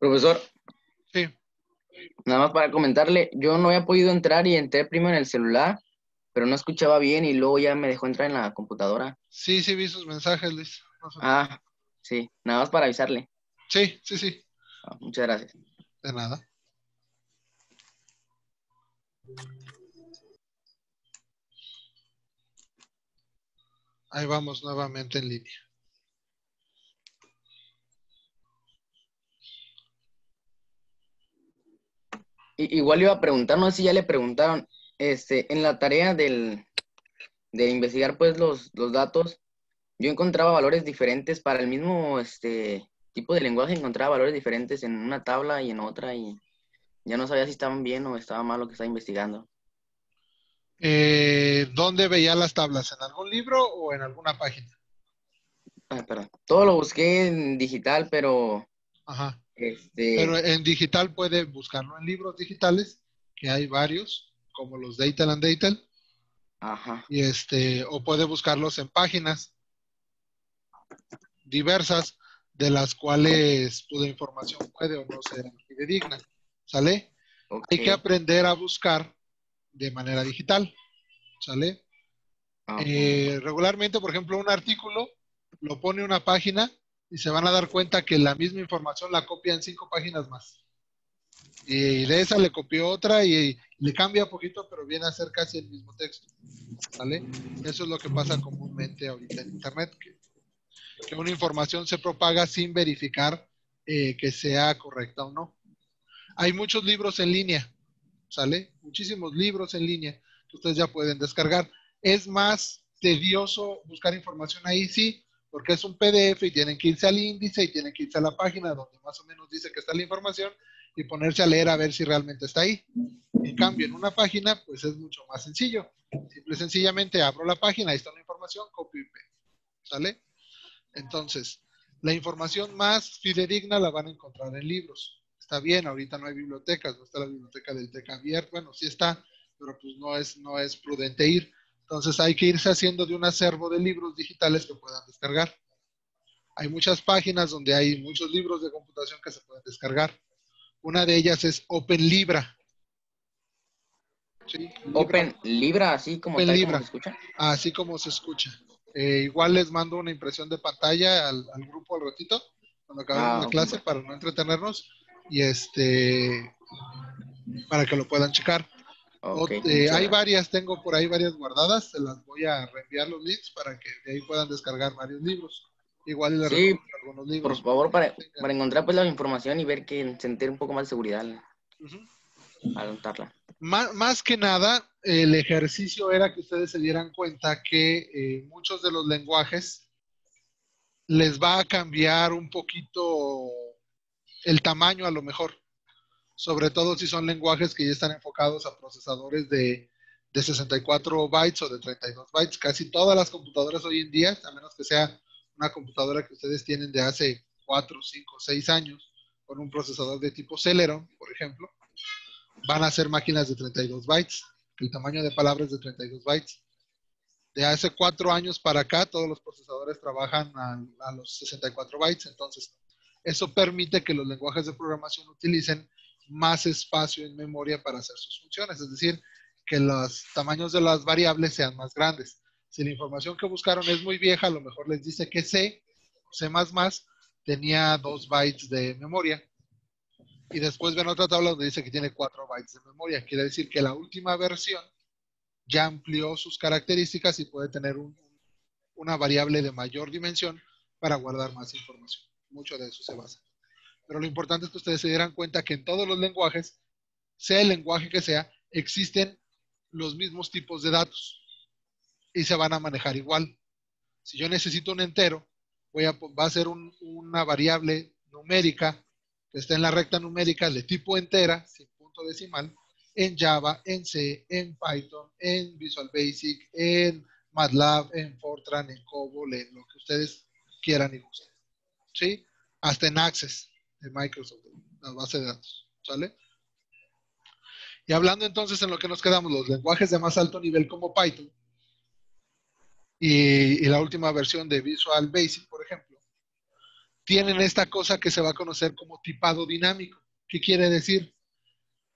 Profesor, Sí, nada más para comentarle, yo no había podido entrar y entré primero en el celular, pero no escuchaba bien y luego ya me dejó entrar en la computadora. sí, vi sus mensajes, Luis. No se preocupe. Ah, sí, nada más para avisarle. Sí, Ah, muchas gracias. de nada. Ahí vamos nuevamente en línea. Igual iba a preguntar, no sé si ya le preguntaron, en la tarea de investigar pues los datos, yo encontraba valores diferentes para el mismo tipo de lenguaje, encontraba valores diferentes en una tabla y en otra y ya no sabía si estaban bien o estaba mal lo que estaba investigando. ¿Dónde veía las tablas? ¿En algún libro o en alguna página? Ah, perdón. Todo lo busqué en digital, pero Ajá. Pero este, en digital puede buscarlo en libros digitales, que hay varios, como los Deitel and Deitel, ajá, y o puede buscarlos en páginas diversas, de las cuales tu información puede o no ser fidedigna. ¿Sale? Hay que ok, aprender a buscar de manera digital. ¿Sale? ajá, Regularmente, por ejemplo, un artículo lo pone una página y se van a dar cuenta que la misma información la copia en 5 páginas más. Y de esa le copió otra y le cambia poquito, pero viene a ser casi el mismo texto. ¿Sale? Eso es lo que pasa comúnmente ahorita en Internet, que una información se propaga sin verificar que sea correcta o no. Hay muchos libros en línea, ¿sale? Muchísimos libros en línea que ustedes ya pueden descargar. Es más tedioso buscar información ahí, sí, porque es un PDF y tienen que irse al índice y tienen que irse a la página donde más o menos dice que está la información y ponerse a leer a ver si realmente está ahí. En cambio, en una página, pues es mucho más sencillo. Simple y sencillamente abro la página, ahí está la información, copio y pego, ¿sale? Entonces, la información más fidedigna la van a encontrar en libros. Está bien, ahorita no hay bibliotecas, no está la biblioteca del TEC abierta, bueno, sí está, pero pues no es prudente ir. Entonces hay que irse haciendo de un acervo de libros digitales que puedan descargar. Hay muchas páginas donde hay muchos libros de computación que se pueden descargar. Una de ellas es Open Libra. ¿Sí? Libra, Open Libra, así como Open tal como Libra, se escucha. así como se escucha. Igual les mando una impresión de pantalla al grupo al ratito, cuando acabemos Ah, la ok, clase, para no entretenernos, y para que lo puedan checar. ok, muchas Hay gracias. varias, tengo por ahí varias guardadas, se las voy a reenviar los links para que de ahí puedan descargar varios libros. Igual les Sí, recomiendo algunos por libros favor, que para tengan. encontrar pues la información y ver que sentir un poco más de seguridad Ujú. al anotarla. Más que nada, el ejercicio era que ustedes se dieran cuenta que muchos de los lenguajes les va a cambiar un poquito el tamaño a lo mejor, sobre todo si son lenguajes que ya están enfocados a procesadores de 64 bytes o de 32 bytes. Casi todas las computadoras hoy en día, a menos que sea una computadora que ustedes tienen de hace 4, 5, 6 años, con un procesador de tipo Celeron, por ejemplo, van a ser máquinas de 32 bytes. El tamaño de palabras es de 32 bytes. De hace 4 años para acá, todos los procesadores trabajan a los 64 bytes, entonces eso permite que los lenguajes de programación utilicen más espacio en memoria para hacer sus funciones, es decir, que los tamaños de las variables sean más grandes. Si la información que buscaron es muy vieja, a lo mejor les dice que C++, tenía 2 bytes de memoria, y después ven otra tabla donde dice que tiene 4 bytes de memoria. Quiere decir que la última versión ya amplió sus características y puede tener una variable de mayor dimensión para guardar más información. Mucho de eso se basa. Pero lo importante es que ustedes se dieran cuenta que en todos los lenguajes, sea el lenguaje que sea, existen los mismos tipos de datos y se van a manejar igual. Si yo necesito un entero, va a ser una variable numérica que está en la recta numérica de tipo entera, sin punto decimal, en Java, en C, en Python, en Visual Basic, en MATLAB, en Fortran, en COBOL, en lo que ustedes quieran y gusten. ¿Sí? Hasta en Access de Microsoft, la base de datos. ¿Sale? Y hablando entonces en lo que nos quedamos, los lenguajes de más alto nivel como Python y la última versión de Visual Basic, por ejemplo, tienen esta cosa que se va a conocer como tipado dinámico. ¿Qué quiere decir?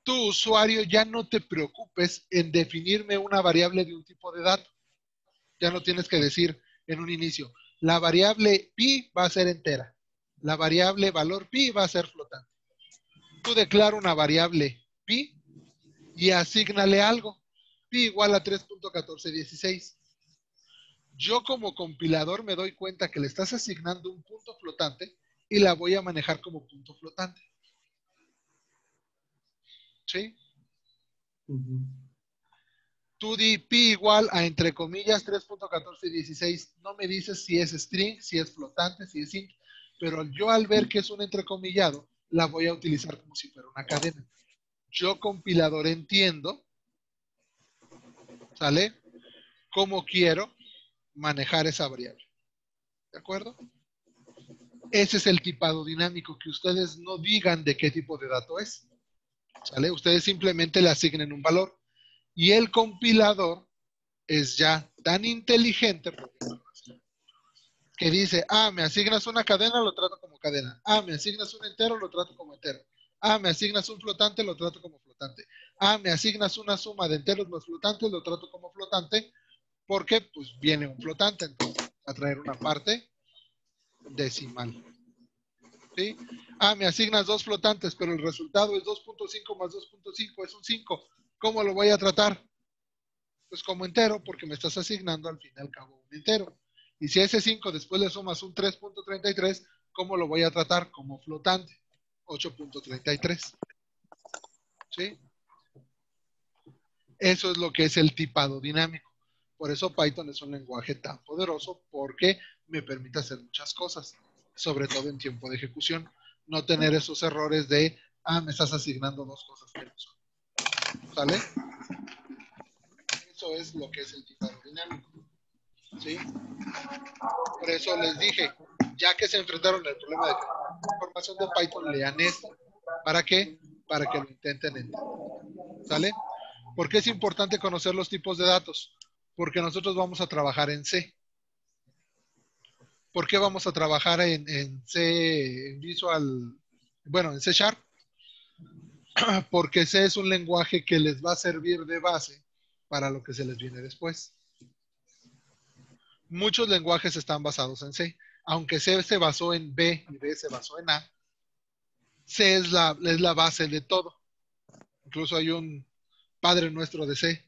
Tu usuario ya no te preocupes en definirme una variable de un tipo de dato. Ya no tienes que decir en un inicio, la variable pi va a ser entera, la variable valor pi va a ser flotante. Tú declara una variable pi y asígnale algo. Pi igual a 3.1416. Yo como compilador me doy cuenta que le estás asignando un punto flotante y la voy a manejar como punto flotante. ¿Sí? Tú di pi igual a entre comillas 3.1416. No me dices si es string, si es flotante, si es int, pero yo al ver que es un entrecomillado, la voy a utilizar como si fuera una cadena. Yo compilador entiendo, ¿sale? Cómo quiero manejar esa variable. ¿De acuerdo? Ese es el tipado dinámico, que ustedes no digan de qué tipo de dato es. ¿Sale? Ustedes simplemente le asignen un valor. Y el compilador es ya tan inteligente que dice, me asignas una cadena, lo trato como cadena. Me asignas un entero, lo trato como entero. Me asignas un flotante, lo trato como flotante. Me asignas una suma de enteros más flotantes, lo trato como flotante, porque pues viene un flotante, entonces a traer una parte decimal. ¿Sí? Me asignas dos flotantes, pero el resultado es 2.5 más 2.5, es un 5. ¿Cómo lo voy a tratar? Pues como entero, porque me estás asignando al fin y al cabo un entero. Y si a ese 5 después le sumas un 3.33, ¿cómo lo voy a tratar? Como flotante, 8.33. ¿Sí? Eso es lo que es el tipado dinámico. Por eso Python es un lenguaje tan poderoso, porque me permite hacer muchas cosas, sobre todo en tiempo de ejecución. No tener esos errores de, me estás asignando dos cosas que no son. ¿Sale? Eso es lo que es el tipado dinámico. ¿Sí? Por eso les dije, ya que se enfrentaron al problema de que la información de Python, lean esto. ¿Para qué? Para que lo intenten entender. ¿Sale? ¿Por qué es importante conocer los tipos de datos? Porque nosotros vamos a trabajar en C. ¿Por qué vamos a trabajar en C, en Visual, bueno, en C Sharp? Porque C es un lenguaje que les va a servir de base para lo que se les viene después. Muchos lenguajes están basados en C. Aunque C se basó en B y B se basó en A, C es la base de todo. Incluso hay un Padre Nuestro de C.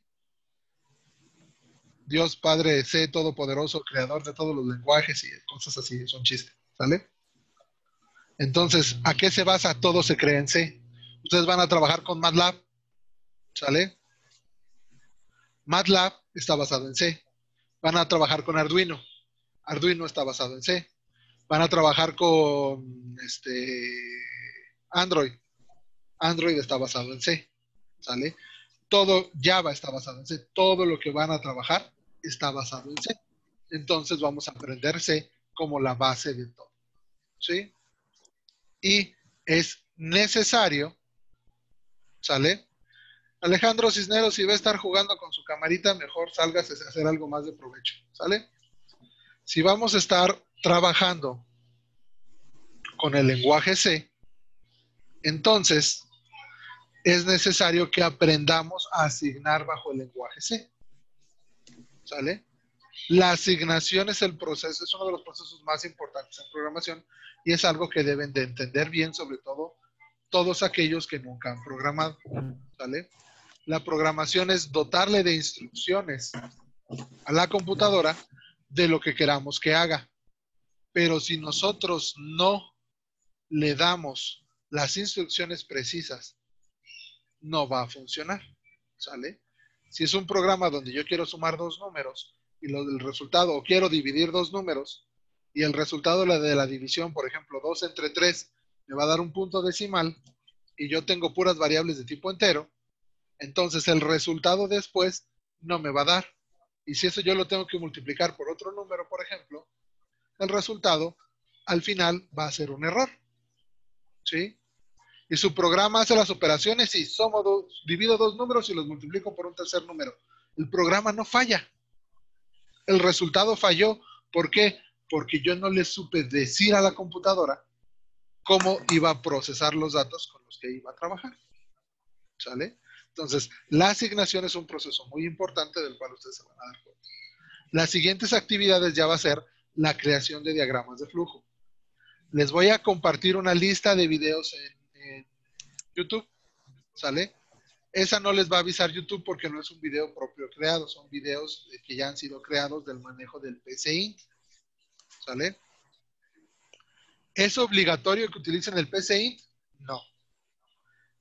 Dios Padre C, Todopoderoso, Creador de todos los lenguajes y cosas así. Es un chiste. ¿Sale? Entonces, ¿a qué se basa? Todo se crea en C. Ustedes van a trabajar con MATLAB. ¿Sale? MATLAB está basado en C. Van a trabajar con Arduino. Arduino está basado en C. Van a trabajar con Android. Android está basado en C. ¿Sale? Todo Java está basado en C. Todo lo que van a trabajar está basado en C. Entonces vamos a aprender C como la base de todo. ¿Sí? Y es necesario, ¿sale? Alejandro Cisneros, si va a estar jugando con su camarita, mejor salgas a hacer algo más de provecho, ¿sale? Si vamos a estar trabajando con el lenguaje C, entonces es necesario que aprendamos a asignar bajo el lenguaje C, ¿sale? La asignación es el proceso, es uno de los procesos más importantes en programación y es algo que deben de entender bien, sobre todo todos aquellos que nunca han programado, ¿sale? La programación es dotarle de instrucciones a la computadora de lo que queramos que haga. Pero si nosotros no le damos las instrucciones precisas, no va a funcionar, ¿sale? Si es un programa donde yo quiero sumar dos números y el resultado, o quiero dividir dos números, y el resultado de la división, por ejemplo, 2 entre 3, me va a dar un punto decimal, y yo tengo puras variables de tipo entero, entonces el resultado después no me va a dar. Y si eso yo lo tengo que multiplicar por otro número, por ejemplo, el resultado al final va a ser un error. ¿Sí? Y su programa hace las operaciones y divido dos números y los multiplico por un tercer número. El programa no falla. El resultado falló. ¿Por qué? porque yo no le supe decir a la computadora cómo iba a procesar los datos con los que iba a trabajar. ¿Sale? Entonces, la asignación es un proceso muy importante del cual ustedes se van a dar cuenta. Las siguientes actividades ya va a ser la creación de diagramas de flujo. Les voy a compartir una lista de videos en YouTube, ¿sale? Esa no les va a avisar YouTube porque no es un video propio creado, son videos que ya han sido creados del manejo del PCI, ¿sale? ¿Es obligatorio que utilicen el PCI? No.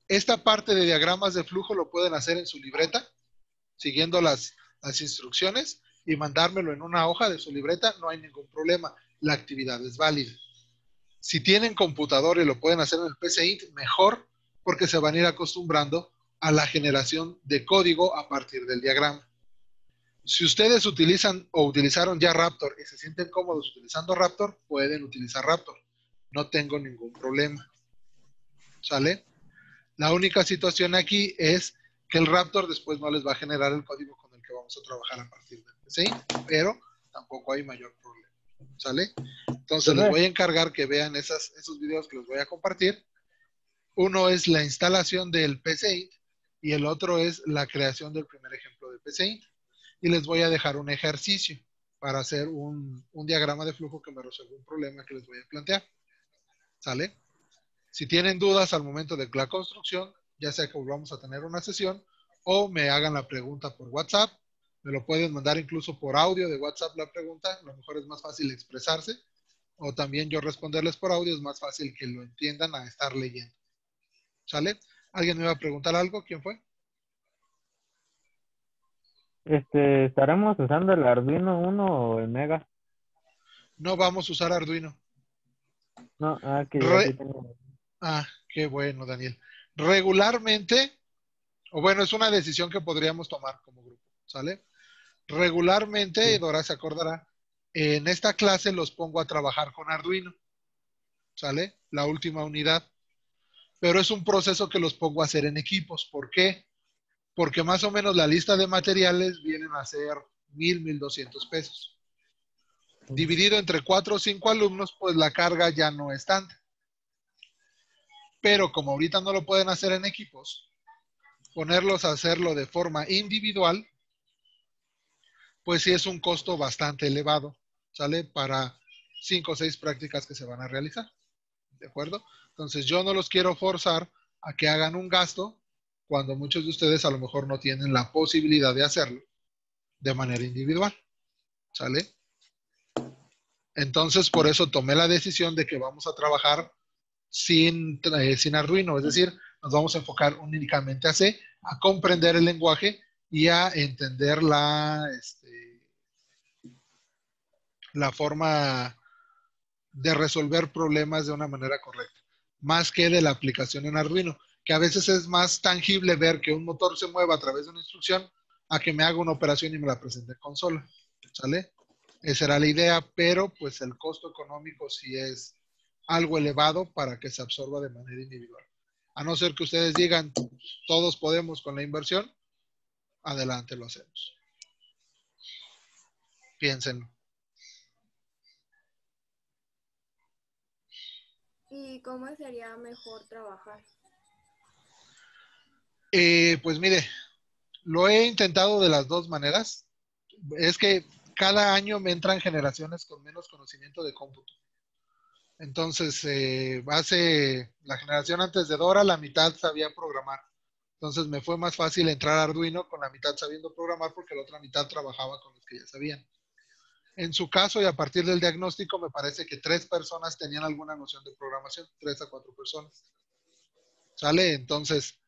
Esta parte de diagramas de flujo lo pueden hacer en su libreta, siguiendo las instrucciones y mandármelo en una hoja de su libreta, no hay ningún problema. La actividad es válida. Si tienen computador y lo pueden hacer en el PCI, mejor, porque se van a ir acostumbrando a la generación de código a partir del diagrama. Si ustedes utilizan o utilizaron ya Raptor y se sienten cómodos utilizando Raptor, pueden utilizar Raptor. No tengo ningún problema. ¿Sale? La única situación aquí es que el Raptor después no les va a generar el código con el que vamos a trabajar a partir del PCI, pero tampoco hay mayor problema. ¿Sale? Entonces les voy a encargar que vean esos videos que les voy a compartir. Uno es la instalación del PCI y el otro es la creación del primer ejemplo de PCI. Y les voy a dejar un ejercicio para hacer un diagrama de flujo que me resuelva un problema que les voy a plantear. ¿Sale? Si tienen dudas al momento de la construcción, ya sea que volvamos a tener una sesión o me hagan la pregunta por WhatsApp, me lo pueden mandar incluso por audio de WhatsApp la pregunta, a lo mejor es más fácil expresarse, o también yo responderles por audio, es más fácil que lo entiendan a estar leyendo. ¿Sale? ¿Alguien me va a preguntar algo? ¿Quién fue? ¿Estaremos usando el Arduino Uno o el Mega? No vamos a usar Arduino. No, que yo sí tengo. Qué bueno, Daniel. Regularmente, o bueno, es una decisión que podríamos tomar como grupo, ¿sale? Regularmente, Sí. Dora se acordará, en esta clase los pongo a trabajar con Arduino, ¿sale? La última unidad. Pero es un proceso que los pongo a hacer en equipos. ¿Por qué? Porque más o menos la lista de materiales vienen a ser 1,200 pesos. Dividido entre 4 o 5 alumnos, pues la carga ya no es tanta. Pero como ahorita no lo pueden hacer en equipos, ponerlos a hacerlo de forma individual, pues sí es un costo bastante elevado, ¿sale? Para 5 o 6 prácticas que se van a realizar, ¿de acuerdo? Entonces yo no los quiero forzar a que hagan un gasto cuando muchos de ustedes a lo mejor no tienen la posibilidad de hacerlo de manera individual, ¿sale? Entonces por eso tomé la decisión de que vamos a trabajar sin Arduino, es decir, nos vamos a enfocar únicamente a C, a comprender el lenguaje y a entender la forma de resolver problemas de una manera correcta, más que de la aplicación en Arduino, que a veces es más tangible ver que un motor se mueva a través de una instrucción a que me haga una operación y me la presente en consola, ¿sale? Esa era la idea, pero pues el costo económico sí es algo elevado para que se absorba de manera individual. A no ser que ustedes digan, todos podemos con la inversión, adelante lo hacemos. Piénsenlo. ¿Y cómo sería mejor trabajar? Pues mire, lo he intentado de las dos maneras. Es que cada año me entran generaciones con menos conocimiento de cómputo. Entonces, hace la generación antes de Dora, la mitad sabía programar. Entonces me fue más fácil entrar a Arduino con la mitad sabiendo programar porque la otra mitad trabajaba con los que ya sabían. En su caso y a partir del diagnóstico me parece que 3 personas tenían alguna noción de programación, 3 a 4 personas. ¿Sale? Entonces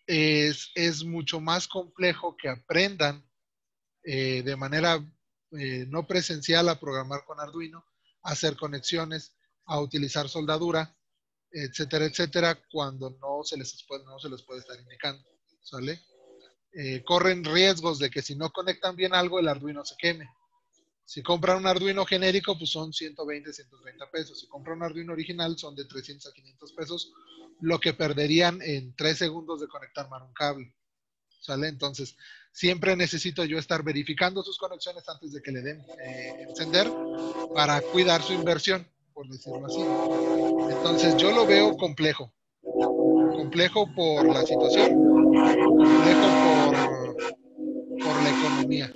es mucho más complejo que aprendan de manera no presencial a programar con Arduino, a hacer conexiones, a utilizar soldadura, etcétera, etcétera, cuando no se les puede estar indicando, ¿sale? Corren riesgos de que si no conectan bien algo, el Arduino se queme. Si compran un Arduino genérico, pues son 120, 130 pesos. Si compran un Arduino original, son de 300 a 500 pesos, lo que perderían en 3 segundos de conectar mal un cable. ¿sale? Entonces, siempre necesito yo estar verificando sus conexiones antes de que le den encender para cuidar su inversión, por decirlo así. Entonces, yo lo veo complejo. Complejo por la situación, complejo por la economía.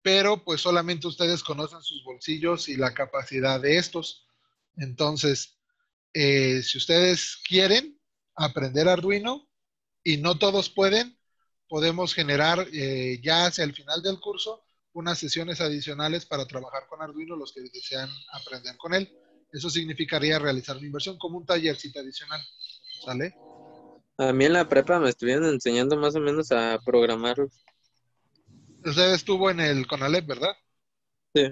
Pero pues solamente ustedes conocen sus bolsillos y la capacidad de estos. Entonces, si ustedes quieren aprender Arduino y no todos pueden, podemos generar ya hacia el final del curso unas sesiones adicionales para trabajar con Arduino los que desean aprender con él. Eso significaría realizar una inversión como un tallercito adicional, ¿sale? A mí en la prepa me estuvieron enseñando más o menos a programar. Usted estuvo en el CONALEP, ¿verdad? Sí.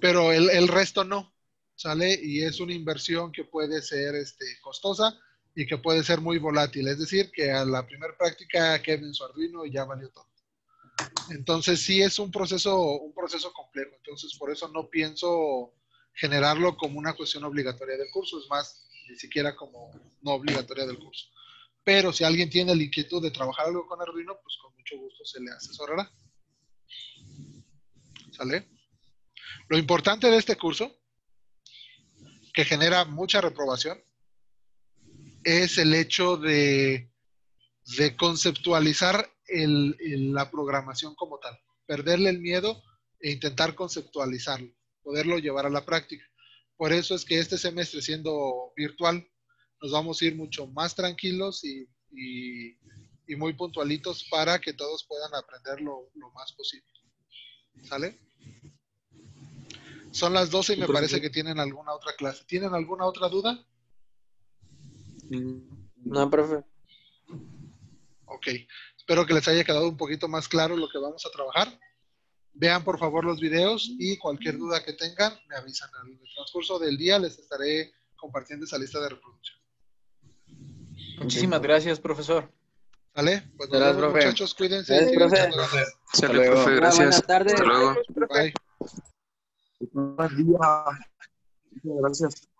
Pero el resto no, ¿sale? Y es una inversión que puede ser costosa y que puede ser muy volátil. Es decir, que a la primera práctica queden su Arduino y ya valió todo. Entonces sí es un proceso complejo. Entonces por eso no pienso generarlo como una cuestión obligatoria del curso. Es más, ni siquiera como no obligatoria del curso. Pero si alguien tiene la inquietud de trabajar algo con Arduino, pues con mucho gusto se le asesorará. ¿Sale? Lo importante de este curso, que genera mucha reprobación, es el hecho de conceptualizar la programación como tal. Perderle el miedo e intentar conceptualizarlo, poderlo llevar a la práctica. Por eso es que este semestre, siendo virtual, nos vamos a ir mucho más tranquilos y muy puntualitos para que todos puedan aprender lo más posible. ¿Sale? Son las 12 y me parece que tienen alguna otra clase. ¿Tienen alguna otra duda? No, profe. Ok. Espero que les haya quedado un poquito más claro lo que vamos a trabajar. Vean por favor los videos y cualquier duda que tengan me avisan. En el transcurso del día les estaré compartiendo esa lista de reproducción. Muchísimas gracias, profesor. ¿Vale? Pues nos Gracias, vemos, profe. muchachos. Cuídense. Gracias, Sigan profe. echando ganas. Sale, luego. profe, gracias. Buenas tardes. Hasta luego. Bye. Buen día. Muchas gracias.